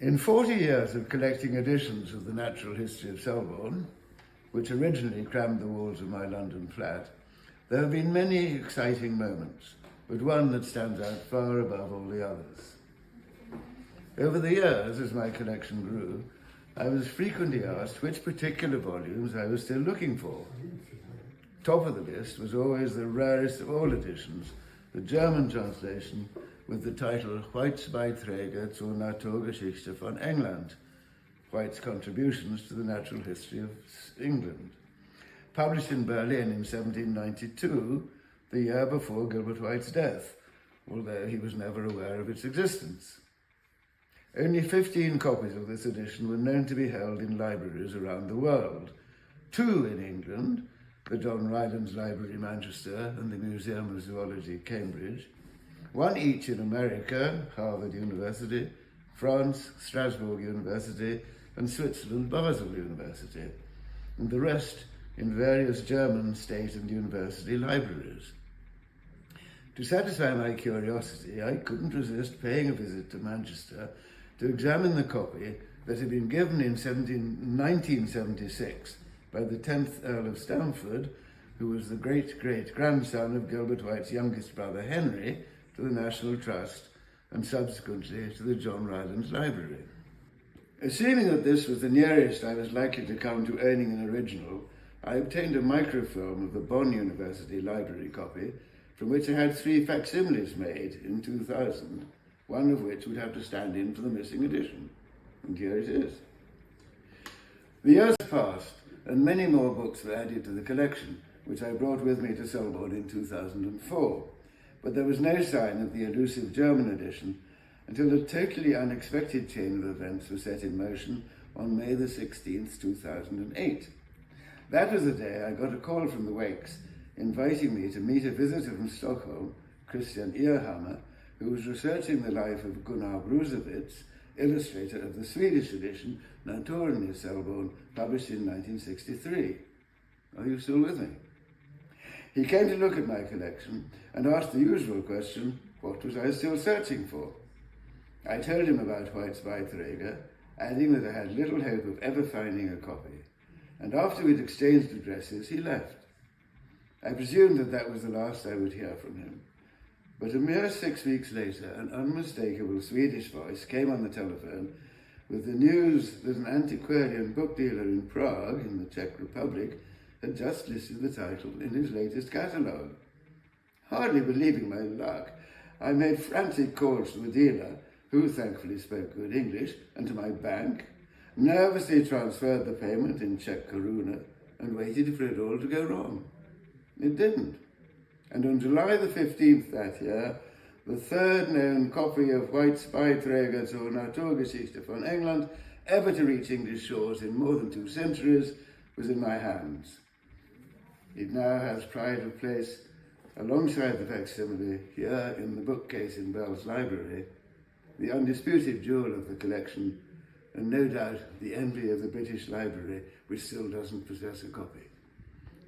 In 40 years of collecting editions of the Natural History of Selborne, which originally crammed the walls of my London flat, there have been many exciting moments, but one that stands out far above all the others. Over the years, as my collection grew, I was frequently asked which particular volumes I was still looking for. Top of the list was always the rarest of all editions, the German translation with the title White's Beiträge zur Naturgeschichte von England, White's Contributions to the Natural History of England, published in Berlin in 1792, the year before Gilbert White's death, although he was never aware of its existence. Only 15 copies of this edition were known to be held in libraries around the world, 2 in England, the John Rylands Library, Manchester, and the Museum of Zoology, Cambridge, 1 each in America, Harvard University, France, Strasbourg University, and Switzerland, Basel University, and the rest in various German state and university libraries. To satisfy my curiosity, I couldn't resist paying a visit to Manchester to examine the copy that had been given in 1976 by the 10th Earl of Stamford, who was the great-great-grandson of Gilbert White's youngest brother Henry, to the National Trust and subsequently to the John Rylands Library. Assuming that this was the nearest I was likely to come to owning an original, I obtained a microfilm of the Bonn University Library copy, from which I had 3 facsimiles made in 2000, one of which would have to stand in for the missing edition. And here it is. The years passed, and many more books were added to the collection, which I brought with me to Selborne in 2004. But there was no sign of the elusive German edition until a totally unexpected chain of events was set in motion on May the 16th, 2008. That was the day I got a call from the Wakes inviting me to meet a visitor from Stockholm, Christian Ehrhammer, who was researching the life of Gunnar Brusewitz, illustrator of the Swedish edition Naturen i Selborne, published in 1963. Are you still with me? He came to look at my collection and asked the usual question, what was I still searching for? I told him about White's Beiträge, adding that I had little hope of ever finding a copy, and after we'd exchanged addresses, he left. I presumed that that was the last I would hear from him. But a mere 6 weeks later, an unmistakable Swedish voice came on the telephone with the news that an antiquarian book dealer in Prague, in the Czech Republic, had just listed the title in his latest catalogue. Hardly believing my luck, I made frantic calls to the dealer, who thankfully spoke good English, and to my bank, nervously transferred the payment in Czech koruna, and waited for it all to go wrong. It didn't. And on July the 15th that year, the 3rd known copy of White's Beiträge zur Naturgeschichte von England, ever to reach English shores in more than 2 centuries, was in my hands. It now has pride of place alongside the facsimile here in the bookcase in Bell's library, the undisputed jewel of the collection, and no doubt the envy of the British Library, which still doesn't possess a copy.